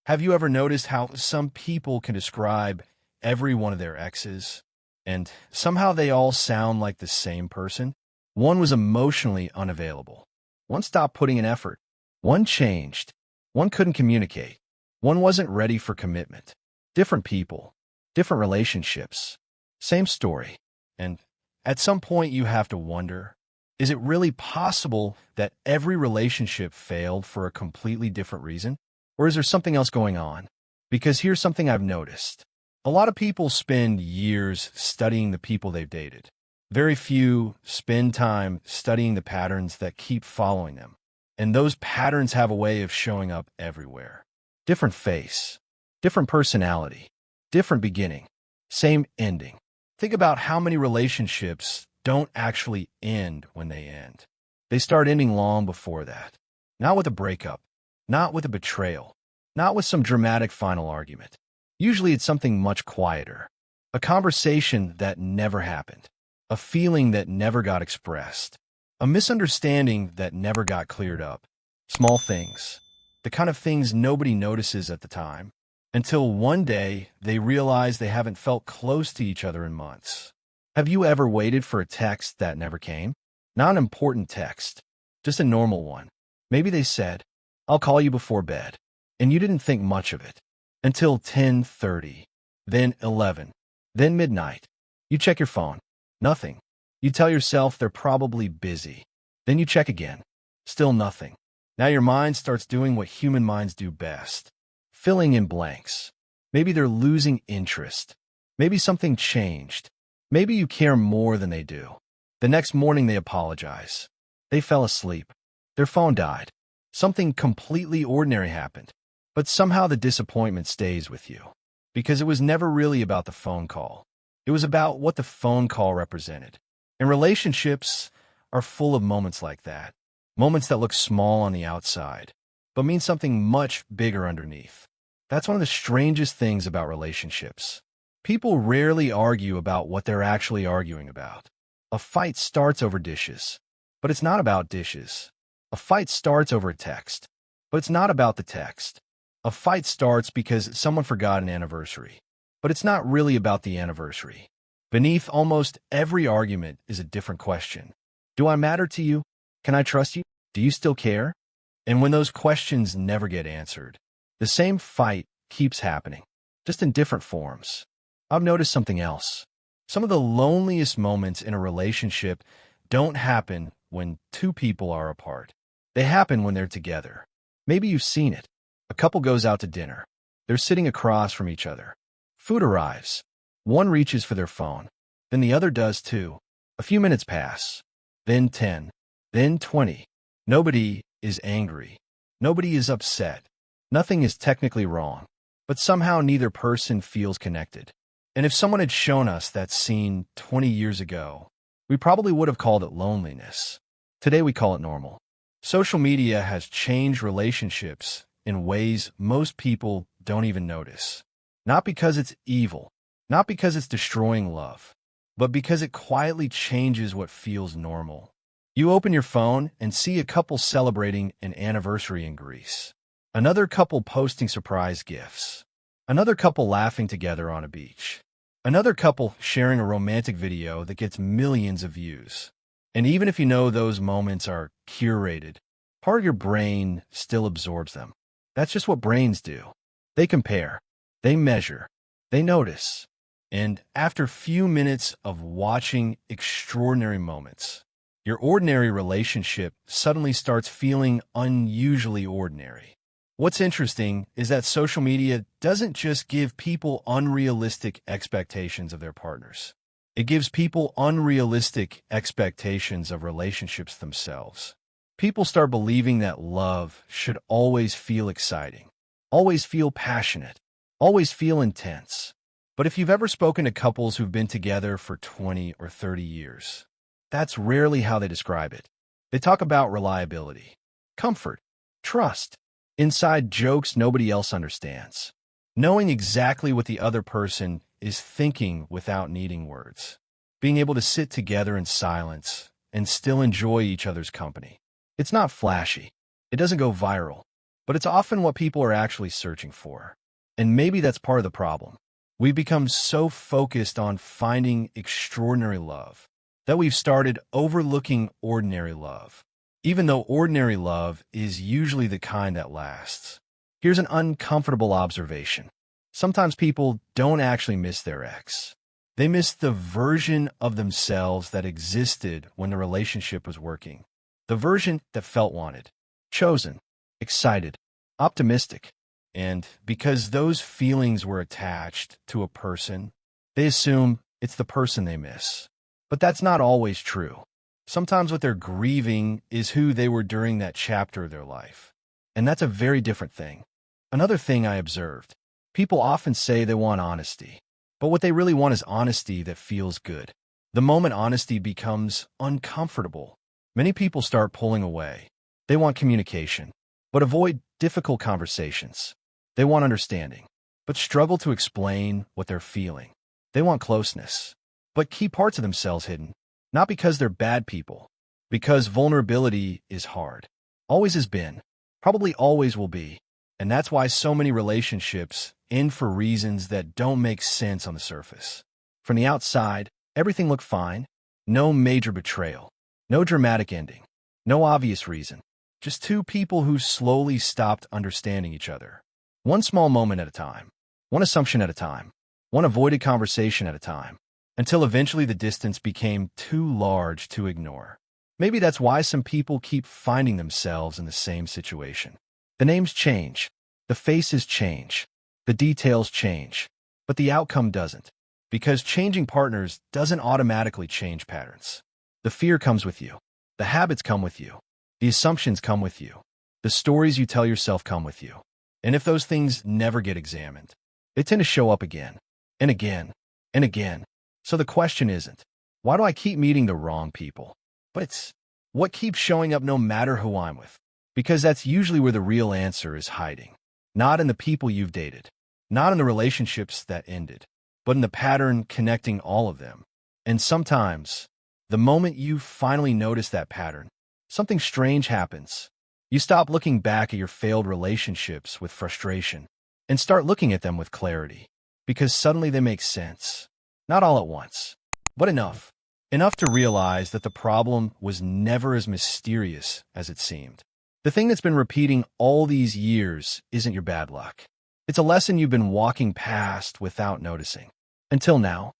Have you ever noticed how some people can describe every one of their exes, and somehow they all sound like the same person? One was emotionally unavailable. One stopped putting in effort. One changed. One couldn't communicate. One wasn't ready for commitment. Different people, different relationships, same story. And at some point you have to wonder, is it really possible that every relationship failed for a completely different reason? Or is there something else going on? Because here's something I've noticed. A lot of people spend years studying the people they've dated. Very few spend time studying the patterns that keep following them. And those patterns have a way of showing up everywhere. Different face, different personality, different beginning, same ending. Think about how many relationships don't actually end when they end. They start ending long before that. Not with a breakup, not with a betrayal, not with some dramatic final argument. Usually it's something much quieter. A conversation that never happened. A feeling that never got expressed. A misunderstanding that never got cleared up. Small things. The kind of things nobody notices at the time. Until one day they realize they haven't felt close to each other in months. Have you ever waited for a text that never came? Not an important text, just a normal one. Maybe they said, "I'll call you before bed." And you didn't think much of it. Until 10:30, then 11, then midnight. You check your phone. Nothing. You tell yourself they're probably busy. Then you check again. Still nothing. Now your mind starts doing what human minds do best. Filling in blanks. Maybe they're losing interest. Maybe something changed. Maybe you care more than they do. The next morning they apologize. They fell asleep. Their phone died. Something completely ordinary happened. But somehow the disappointment stays with you. Because it was never really about the phone call. It was about what the phone call represented. And relationships are full of moments like that. Moments that look small on the outside, but mean something much bigger underneath. That's one of the strangest things about relationships. People rarely argue about what they're actually arguing about. A fight starts over dishes, but it's not about dishes. A fight starts over a text, but it's not about the text. A fight starts because someone forgot an anniversary, but it's not really about the anniversary. Beneath almost every argument is a different question. Do I matter to you? Can I trust you? Do you still care? And when those questions never get answered, the same fight keeps happening, just in different forms. I've noticed something else. Some of the loneliest moments in a relationship don't happen when two people are apart. They happen when they're together. Maybe you've seen it. A couple goes out to dinner. They're sitting across from each other. Food arrives. One reaches for their phone. Then the other does too. A few minutes pass. Then 10. Then 20. Nobody is angry. Nobody is upset. Nothing is technically wrong. But somehow neither person feels connected. And if someone had shown us that scene 20 years ago, we probably would have called it loneliness. Today we call it normal. Social media has changed relationships in ways most people don't even notice. Not because it's evil, not because it's destroying love, but because it quietly changes what feels normal. You open your phone and see a couple celebrating an anniversary in Greece. Another couple posting surprise gifts. Another couple laughing together on a beach. Another couple sharing a romantic video that gets millions of views. And even if you know those moments are curated, part of your brain still absorbs them. That's just what brains do. They compare, they measure, they notice. And after a few minutes of watching extraordinary moments, your ordinary relationship suddenly starts feeling unusually ordinary. What's interesting is that social media doesn't just give people unrealistic expectations of their partners. It gives people unrealistic expectations of relationships themselves. People start believing that love should always feel exciting, always feel passionate, always feel intense. But if you've ever spoken to couples who've been together for 20 or 30 years, that's rarely how they describe it. They talk about reliability, comfort, trust, inside jokes nobody else understands, knowing exactly what the other person is thinking without needing words, being able to sit together in silence and still enjoy each other's company. It's not flashy. It doesn't go viral. but it's often what people are actually searching for. And maybe that's part of the problem. We've become so focused on finding extraordinary love that we've started overlooking ordinary love, even though ordinary love is usually the kind that lasts. Here's an uncomfortable observation. Sometimes people don't actually miss their ex. They miss the version of themselves that existed when the relationship was working. The version that felt wanted, chosen, excited, optimistic. And because those feelings were attached to a person, they assume it's the person they miss. But that's not always true. Sometimes what they're grieving is who they were during that chapter of their life. And that's a very different thing. Another thing I observed, people often say they want honesty, but what they really want is honesty that feels good. The moment honesty becomes uncomfortable, many people start pulling away. They want communication, but avoid difficult conversations. They want understanding, but struggle to explain what they're feeling. They want closeness, but keep parts of themselves hidden, not because they're bad people, because vulnerability is hard. Always has been, probably always will be, and that's why so many relationships end for reasons that don't make sense on the surface. From the outside, everything looked fine. No major betrayal, no dramatic ending, no obvious reason. Just two people who slowly stopped understanding each other. One small moment at a time, one assumption at a time, one avoided conversation at a time, until eventually the distance became too large to ignore. Maybe that's why some people keep finding themselves in the same situation. The names change, the faces change, the details change, but the outcome doesn't, because changing partners doesn't automatically change patterns. The fear comes with you, the habits come with you, the assumptions come with you, the stories you tell yourself come with you. And if those things never get examined, they tend to show up again, and again, and again. So the question isn't, why do I keep meeting the wrong people? But it's, what keeps showing up no matter who I'm with? Because that's usually where the real answer is hiding. Not in the people you've dated, not in the relationships that ended, but in the pattern connecting all of them. And sometimes, the moment you finally notice that pattern, something strange happens. You stop looking back at your failed relationships with frustration and start looking at them with clarity, because suddenly they make sense. Not all at once, but enough. Enough to realize that the problem was never as mysterious as it seemed. The thing that's been repeating all these years isn't your bad luck. It's a lesson you've been walking past without noticing. Until now.